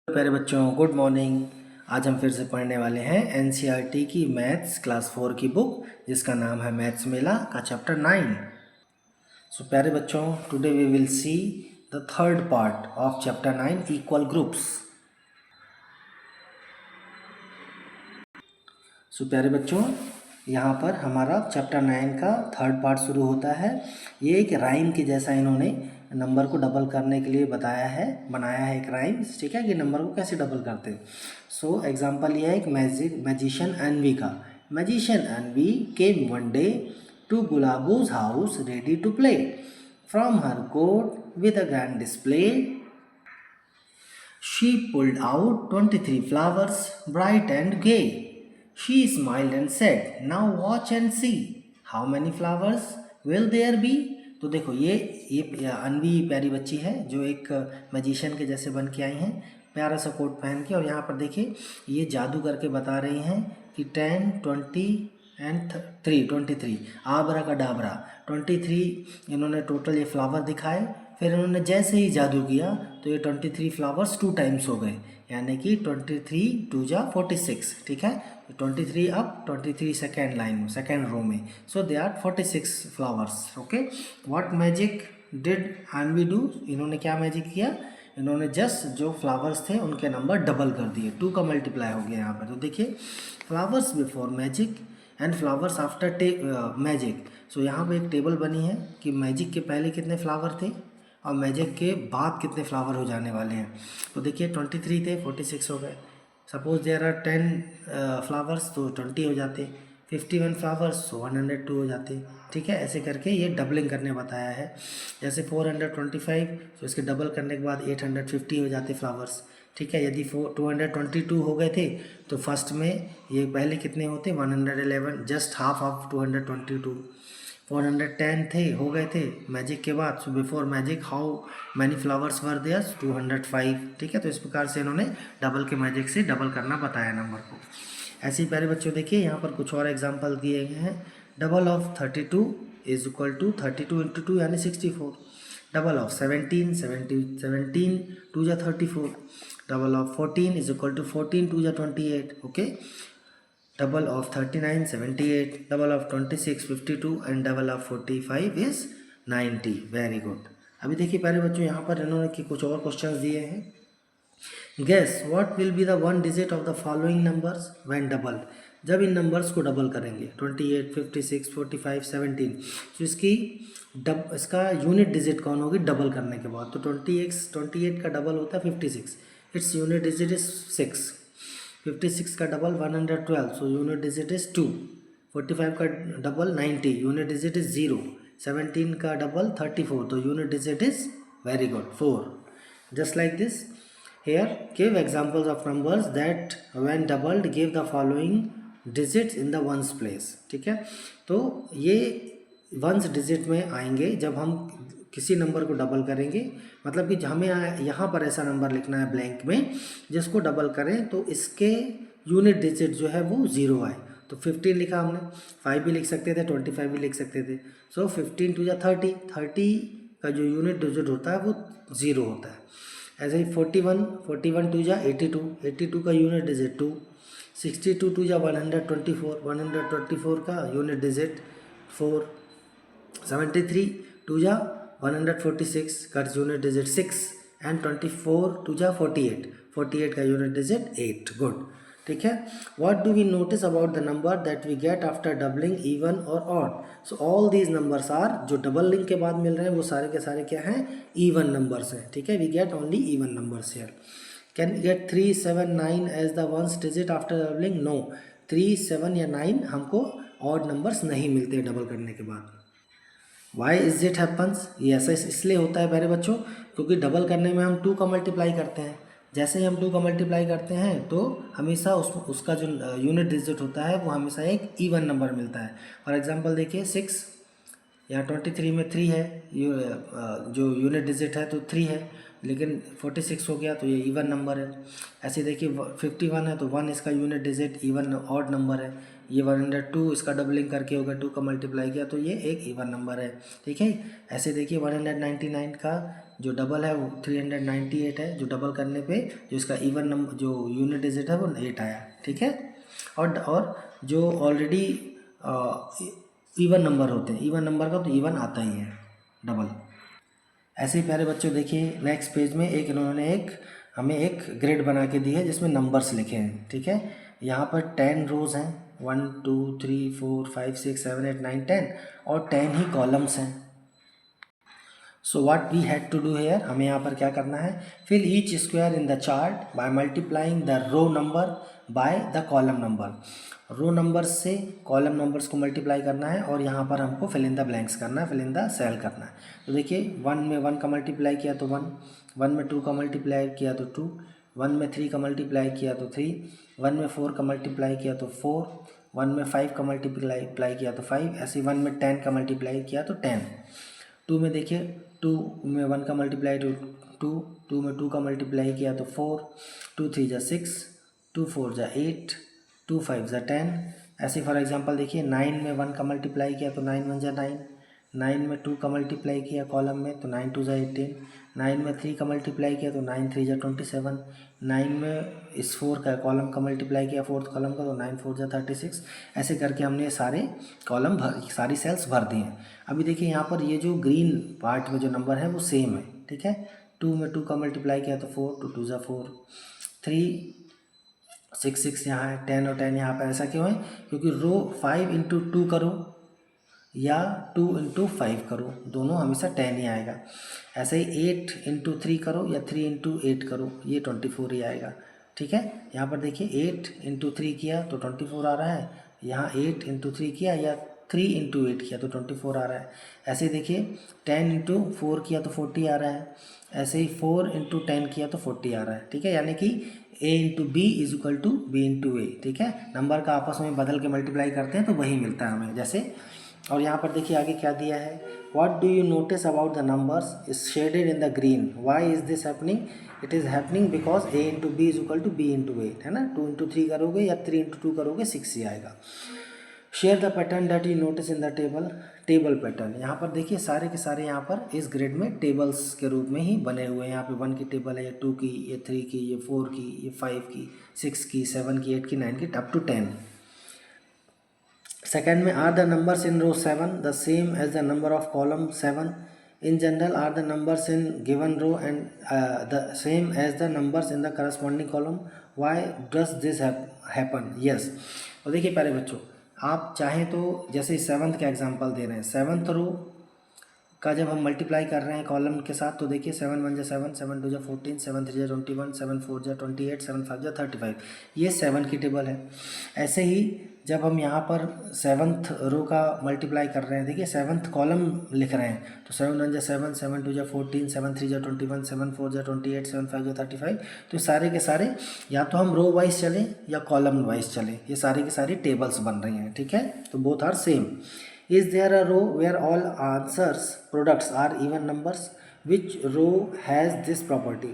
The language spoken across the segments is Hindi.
प्यारे बच्चों, गुड मॉर्निंग। आज हम फिर से पढ़ने वाले हैं एनसीईआरटी की मैथ्स क्लास 4 की बुक, जिसका नाम है मैथ्स मेला का चैप्टर 9। सो प्यारे बच्चों, today we will see the third part of chapter 9, equal groups. So प्यारे बच्चों, यहाँ पर हमारा चैप्टर 9 का थर्ड पार्ट शुरू होता है। ये एक राइम के जैसा इन्होंने नंबर को डबल करने के लिए बनाया है एक राइम्स, ठीक है, कि नंबर को कैसे डबल करते हैं। सो एग्जांपल ये है एक मैजिशियन एनवी का। Magician Envy came one day to Gulabo's house ready to play from her coat with a grand display. She pulled out 23 flowers, bright and gay. She smiled and said, "Now watch and see. How many flowers will there be?" तो देखो ये अनवी प्यारी बच्ची है जो एक मैजिशियन के जैसे बन के आई हैं, प्यारा सा कोट पहन के। और यहाँ पर देखिए ये जादू करके बता रही हैं कि 10, 20 एंड 23 आबरा का डाबरा 23 इन्होंने टोटल ये फ्लावर दिखाए। फिर इन्होंने जैसे ही जादू किया तो ये 23 फ्लावर्स 2 टाइम्स हो गए, यानी कि 23 2 जा 46, ठीक है। 23 अप 23 सेकेंड लाइन में, सेकेंड रो में। So they are 46 flowers. Okay, what magic did Envy do? इन्होंने क्या मैजिक किया? इन्होंने जस्ट जो फ्लावर्स थे उनके नंबर डबल कर दिए, 2 का मल्टीप्लाई हो गया यहाँ पर। तो देखिए, flowers before magic and flowers after magic. So यहाँ पे एक टेबल बनी है कि मैजिक के पहले कितने फ्लावर थे और मैजिक के बाद कितने फ्लावर हो जाने वाले हैं। तो देखिए 23 थे, 46 हो गए। सपोज देयर आर 10 फ्लावर्स तो 20 हो जाते, 51 फ्लावर्स तो 102 हो जाते, ठीक है। ऐसे करके ये डबलिंग करने बताया है। जैसे 425 तो इसके डबल करने के बाद 850 हो जाते फ्लावर्स, ठीक है। यदि 222 हो गए थे तो फर्स्ट में ये पहले कितने होते? 111, जस्ट हाफ ऑफ 222। 410 थे, हो गए थे मैजिक के बाद। So before magic how many flowers were there? 205, ठीक है। तो इस प्रकार से इन्होंने डबल के मैजिक से डबल करना बताया नंबर को। ऐसे ही प्यारे बच्चों देखिए यहाँ पर कुछ और एग्जांपल दिए गए हैं। Double of 32 is equal to 32 into 2 यानी 64। डबल ऑफ 17 2 जा 34। Double of 14 is equal to 14 2 जा 28। Okay, double of 39 78, double of 26 52 and double of 45 is 90। Very good. अभी देखिए प्यारे बच्चों यहाँ पर इन्होंने कुछ और क्वेश्चंस दिए हैं। Guess what will be the one digit of the following numbers when double? जब इन नंबर्स को डबल करेंगे 28 56 45 17, तो इसका यूनिट डिजिट कौन होगी डबल करने के बाद? तो 28 का डबल होता है 56, इट्स यूनिट डिजिट इज 6। 56 का double 112, so unit digit is 2। 45 का डबल 90, यूनिट डिजिट इज 0। 17 का डबल 34, तो unit digit is very good 4। Just like this here give examples of numbers that when doubled give the following digits in the ones place, ठीक है। तो ये वंस डिजिट में आएंगे जब हम किसी नंबर को डबल करेंगे, मतलब कि हमें यहाँ पर ऐसा नंबर लिखना है ब्लैंक में जिसको डबल करें तो इसके यूनिट डिजिट जो है वो 0 आए। तो 15 लिखा हमने, 5 भी लिख सकते थे, 25 भी लिख सकते थे। सो 15 2 जा 30, 30 का जो यूनिट डिजिट होता है वो 0 होता है। ऐसे ही 41 2 जा 82, 82 का यूनिट डिजिट 2। 62 2 जा 124, 124 का यूनिट डिजिट 4। 73 2 जा 146 का यूनिट डिजिट 6 एंड 24 2 जा 48, 48 का यूनिट डिजिट 8। गुड, ठीक है। What do we notice about the number that we get after doubling even और odd? So all these numbers are, जो डबल लिंक के बाद मिल रहे हैं वो सारे के सारे क्या हैं? इवन नंबर्स हैं, ठीक है। We get only even numbers here. Can we get 3 7 9 as the ones digit after doubling? No, 3 7 या 9 हमको ऑड नंबर्स नहीं मिलते डबल करने के बाद। Why is it happens? ये ऐसा इसलिए होता है प्यारे बच्चों क्योंकि डबल करने में हम 2 का मल्टीप्लाई करते हैं। जैसे ही हम 2 का मल्टीप्लाई करते हैं तो हमेशा उसका जो यूनिट डिजिट होता है वो हमेशा एक इवन नंबर मिलता है। फॉर एग्जांपल देखिए 6, यहाँ 23 में 3 है, जो यूनिट डिजिट है तो 3 है, लेकिन 46 हो गया तो ये इवन नंबर है। ऐसे देखिए 51 है तो 1 इसका unit digit even odd number है। ये 102 इसका डबलिंग करके होगा, 2 का मल्टीप्लाई किया तो ये एक इवन नंबर है, ठीक है। ऐसे देखिए 199 का जो डबल है वो 398 है, जो डबल करने पे जो इसका इवन नंबर जो यूनिट डिजिट है वो 8 आया, ठीक है। और जो ऑलरेडी इवन नंबर होते हैं, इवन नंबर का तो इवन आता ही है डबल। ऐसे ही प्यारे बच्चों देखिए नेक्स्ट पेज में इन्होंने हमें एक ग्रिड बना के दी है जिसमें नंबर्स लिखे हैं, ठीक है। यहाँ पर 10 रोज़ हैं, 1 2 3 4 5 6 7 8 9 10 और 10 ही कॉलम्स हैं। So what we had to do here, हमें यहाँ पर क्या करना है, fill each square in the chart by multiplying the row number by the column number. Row numbers से कॉलम नंबर्स को मल्टीप्लाई करना है और यहाँ पर हमको फिल इन द ब्लैंक्स करना है, फिल इन द सेल करना है। तो देखिए 1 में 1 का मल्टीप्लाई किया तो 1, 1 में 2 का मल्टीप्लाई किया तो 2, 1 में 3 का मल्टीप्लाई किया तो 3, 1 में 4 का मल्टीप्लाई किया तो 4, 1 में 5 का मल्टीप्लाई किया तो 5, ऐसे 1 में 10 का मल्टीप्लाई किया तो 10। 2 में देखिए 2 में 1 का मल्टीप्लाई तो 2, 2 में 2 का मल्टीप्लाई किया तो 4, 2 3 जा 6, 2 4 जा 8, 2 5 जा 10। ऐसे फॉर एग्जांपल देखिए 9 में 1 का मल्टीप्लाई किया तो 9 1 जा 9, 9 में 2 का मल्टीप्लाई किया कॉलम में तो 9 2 जा 18, 9 में 3 का मल्टीप्लाई किया तो 9 3 जा 27, 9 में इस 4 का कॉलम का मल्टीप्लाई किया फोर्थ कॉलम का तो 9 4 जा 36। ऐसे करके हमने सारे कॉलम सारी सेल्स भर दी हैं। अभी देखिए यहाँ पर ये जो ग्रीन पार्ट में जो नंबर है वो सेम है, ठीक है। 2 में 2 का मल्टीप्लाई किया तो 4, 2 2 जा 4, 3 6 6 यहाँ है, 10 और 10 यहाँ पर। ऐसा क्यों है, क्योंकि रो 5 इंटू 2 करो या 2 इंटू 5 करो, दोनों हमेशा 10 ही आएगा। ऐसे ही 8 इंटू 3 करो या 3 इंटू 8 करो, ये 24 ही आएगा, ठीक है। यहाँ पर देखिए 8 इंटू 3 किया तो 24 आ रहा है, यहाँ 8 इंटू 3 किया या 3 इंटू 8 किया तो 24 आ रहा है। ऐसे ही देखिए 10 इंटू 4 किया तो 40 आ रहा है, ऐसे ही 4 इंटू 10 किया तो 40 आ रहा है, ठीक है। यानी कि a into B is equal to B into A, ठीक है। नंबर का आपस में बदल के मल्टीप्लाई करते हैं तो वही मिलता है हमें जैसे। और यहाँ पर देखिए आगे क्या दिया है, what do you notice about the numbers is shaded in the green, why is this happening, it is happening because a into B is equal to B into A, है ना। 2 इंटू 3 करोगे या 3 इंटू 2 करोगे 6 ही आएगा। Share the pattern that you notice in the table pattern. यहाँ पर देखिए सारे के सारे यहाँ पर इस ग्रिड में टेबल्स के रूप में ही बने हुए हैं। यहाँ पे 1 की टेबल है, ये 2 की, ये 3 की, ये 4 की, ये 5 की, 6 की, 7 की, 8 की, 9 की, अप टू 10। सेकेंड में are the numbers in row 7 the same as the number of column 7, in general are the numbers in given row and the same as the numbers in the corresponding column, why does this happen, yes. और देखिए प्यारे बच्चों, आप चाहें तो जैसे 7th का एग्जांपल दे रहे हैं, 7th रो का जब हम मल्टीप्लाई कर रहे हैं कॉलम के साथ तो देखिए 7 1 जा 7, 7 2 जा 14, 7 3 जा 21, 7 4 जा 28, 7 5 जा 35, ये 7 की टेबल है। ऐसे ही जब हम यहाँ पर 7th रो का मल्टीप्लाई कर रहे हैं, देखिए 7th कॉलम लिख रहे हैं तो 7 1 जा 7, 7 2 जा 14, 7 3 जा 21, 7 4 जा 28, 7 5 जा 35। तो सारे के सारे या तो हम रो वाइज चलें या कॉलम वाइज चलें, ये सारी की सारी टेबल्स बन रही हैं, ठीक है। तो both are same. Is there a row where all answers products are even numbers? Which row has this property?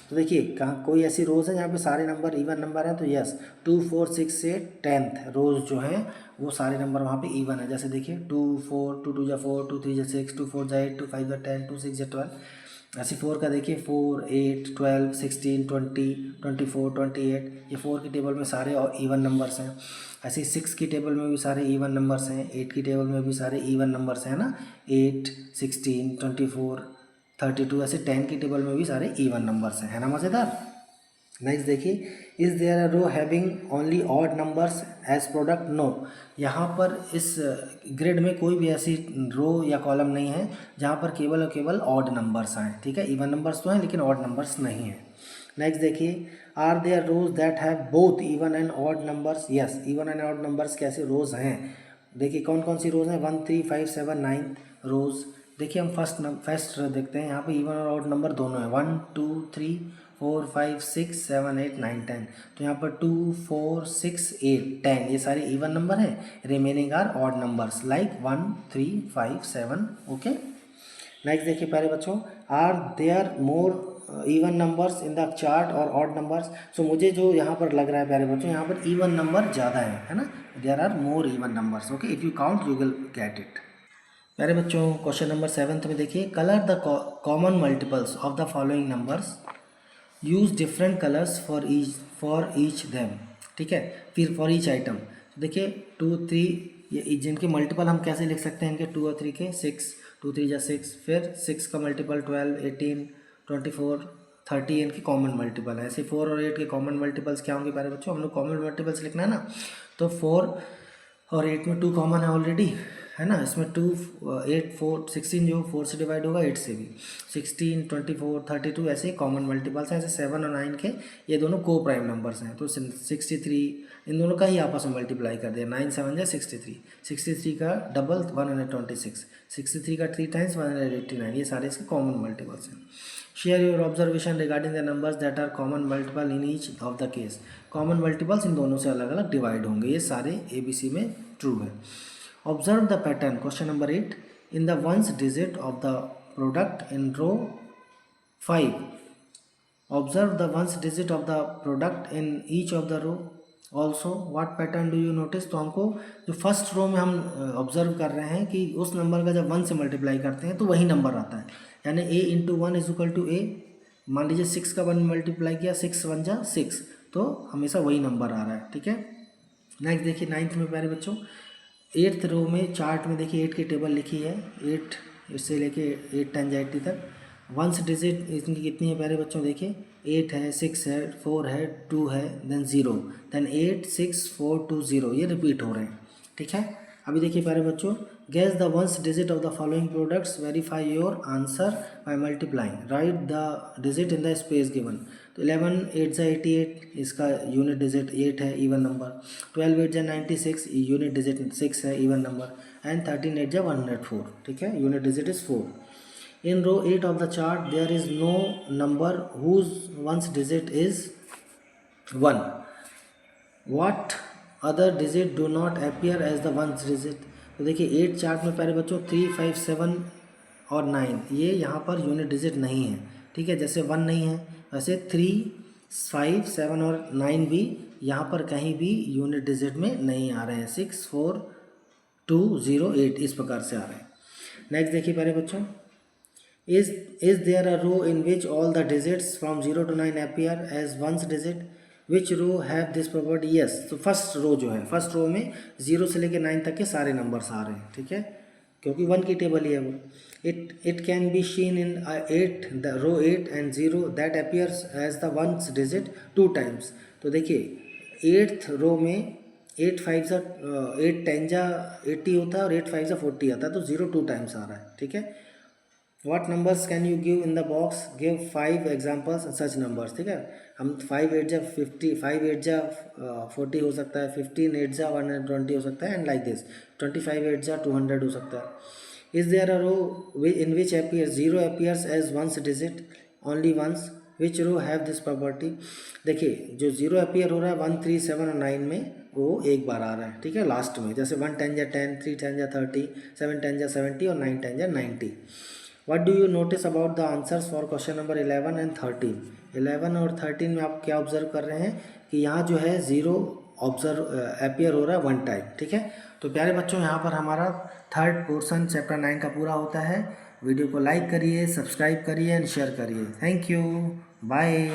तो देखिए कहाँ कोई ऐसी रोज है जहाँ पे सारे नंबर इवन नंबर हैं तो यस 2 4 6 से 10th रोज जो हैं वो सारे नंबर वहाँ पे इवन है। जैसे देखिए 2 4, 2 2 जा 4, 2 3 जा 6, 2 4 जा 8, 2 5 जा 10, 2 6 जा 12। ऐसे 4 का देखिए 4 8 12 16 20 24 28, ये 4 की टेबल में सारे और इवन नंबर्स हैं। ऐसे 6 की टेबल में भी सारे इवन नंबर्स हैं, 8 की टेबल में भी सारे इवन नंबर्स हैं ना, 8 16 24 32। ऐसे 10 की टेबल में भी सारे इवन नंबर्स हैं, है ना मज़ेदार। नेक्स्ट देखिए, is there a row having only odd numbers as product, no. यहाँ पर इस ग्रिड में कोई भी ऐसी रो या कॉलम नहीं है जहाँ पर केवल और केवल ऑड नंबर्स आए, ठीक है। इवन नंबर्स तो हैं लेकिन ऑड नंबर्स नहीं हैं। नेक्स्ट देखिए, are there rows that have both even and odd numbers, yes. Even and odd numbers कैसे रोज हैं, देखिए कौन कौन सी रोज हैं, 1 3 5 7 9 रोज। देखिए हम फर्स्ट देखते हैं, यहाँ पे इवन और ऑड नंबर दोनों हैं, 1 2 3 4 5 6 7 8 9 10। तो यहाँ पर 2 4 6 8 10 ये सारे इवन नंबर हैं, remaining are odd numbers like 1 3 5 7, okay. Next देखिए प्यारे बच्चों, are there more even numbers in the chart और ऑड नंबर्स। सो मुझे जो यहाँ पर लग रहा है प्यारे बच्चों, यहाँ पर इवन नंबर ज़्यादा है ना, there are more even numbers, okay. If you count you will get it. प्यारे बच्चों क्वेश्चन नंबर 7 में देखिए, colour the common multiples of the following numbers, use different colours for each them. ठीक है, फिर फॉर ईच आइटम। तो देखिए 2 3 ये जिनके मल्टीपल हम कैसे लिख सकते हैं, इनके 2 और 3 के 6, 2 3 जा 6, फिर 6 का मल्टीपल 12, 18, 24, 30 इनकी कॉमन मल्टीपल है। ऐसे 4 और 8 के कॉमन मल्टीपल्स क्या होंगे प्यारे बच्चों, हम लोग कॉमन मल्टीपल्स लिखना है ना, तो 4 और 8 में 2 कॉमन है ऑलरेडी, है ना। इसमें 2 8 4 16 जो 4 से डिवाइड होगा, 8 से भी 16 24 32 ऐसे कॉमन मल्टीपल्स हैं। ऐसे 7 और 9 के ये दोनों को प्राइम नंबर्स हैं, तो 63 इन दोनों का ही आपस में मल्टीप्लाई कर दिया। 9 7 जा 63, 63 का डबल 126, 63 का 3 टाइम्स 189, ये सारे इसके कॉमन मल्टीपल्स हैं। Share your observation regarding the numbers that are common multiple in each of the case. Common multiples इन दोनों से अलग अलग डिवाइड होंगे, ये सारे ABC में ट्रू है। Observe the pattern, question number 8, in the ones digit of the product in row 5। Observe the ones digit of the product in each of the row also what pattern do you notice. तो हमको जो फर्स्ट रो में हम ऑब्जर्व कर रहे हैं कि उस नंबर का जब 1 से मल्टीप्लाई करते हैं तो वही नंबर आता है, यानी A into 1 is equal to A। मान लीजिए 6 का 1 मल्टीप्लाई किया, 6 1 जा 6, तो हमेशा वही नंबर आ रहा है। ठीक है, नेक्स्ट देखिए 9th में प्यारे बच्चों, 8th रो में चार्ट में देखिए 8 की टेबल लिखी है, 8 इससे लेके 8 10 जा 80 तक। वंस डिजिट इनकी कितनी है प्यारे बच्चों, देखिए 8 है, 6 है, 4 है, 2 है, देन 0, देन 8 6 4 2 0, ये रिपीट हो रहे हैं। ठीक है, अभी देखिए प्यारे बच्चों, guess the ones digit of the following products, verify your answer by multiplying, write the digit in the space given. तो 11 8 जा 88, इसका यूनिट डिजिट 8 है, इवन नंबर। 12 8 जा 96, यूनिट डिजिट 6 है, इवन नंबर। एंड 13 8 जा 104, ठीक है, unit digit is 4। In row 8 of the chart, there is no number whose ones digit is 1. What other digit do not appear as the ones digit? तो देखिए 8 चार्ट में प्यारे बच्चों 3 5 7 और 9 ये यहाँ पर यूनिट डिजिट नहीं है। ठीक है, जैसे 1 नहीं है, वैसे 3 5 7 और 9 भी यहाँ पर कहीं भी यूनिट डिजिट में नहीं आ रहे हैं। 6 4 2 0 8 इस प्रकार से आ रहे हैं। नेक्स्ट देखिए प्यारे बच्चों, Is there a row in which all the digits from 0 to 9 appear as ones digit? Which row have this property? Yes, तो फर्स्ट रो जो है, फर्स्ट रो में 0 से लेकर 9 तक के सारे नंबर्स आ रहे हैं। ठीक है, क्योंकि 1 की टेबल ही है वो। It can be seen in 8 the row 8 and 0 that appears as the ones digit 2 times। तो देखिए 8th रो में 8 5 जा 8 10 जा 80 होता है और 8 5 जा 40 आता है, तो 0 2 टाइम्स आ रहा है। ठीक है, What numbers can you give in the box? Give 5 examples such numbers। ठीक है, हम 5 8 जा 50, 5 8 जा 40 हो सकता है, 15 8 जा 120 हो सकता है, एंड लाइक दिस 25 8 जा 200 हो सकता है। Is there a row in which appears 0 appears as ones digit only once? Which row have this property? देखिए जो 0 appear हो रहा है 1 3 7 और 9 में, वो एक बार आ रहा है। ठीक है, लास्ट में जैसे 1 10 जा 10, 3 10 जा 30, 7 10 जा 70 और 9 10 जा 90। What do you notice about the answers for question number 11 and 13? 11 और 13 में आप क्या ऑब्जर्व कर रहे हैं कि यहाँ जो है 0 ऑब्जर्व अपियर हो रहा है 1 टाइम। ठीक है, तो प्यारे बच्चों यहाँ पर हमारा थर्ड पोर्शन चैप्टर 9 का पूरा होता है। वीडियो को लाइक करिए, सब्सक्राइब करिए एंड शेयर करिए। Thank you, bye.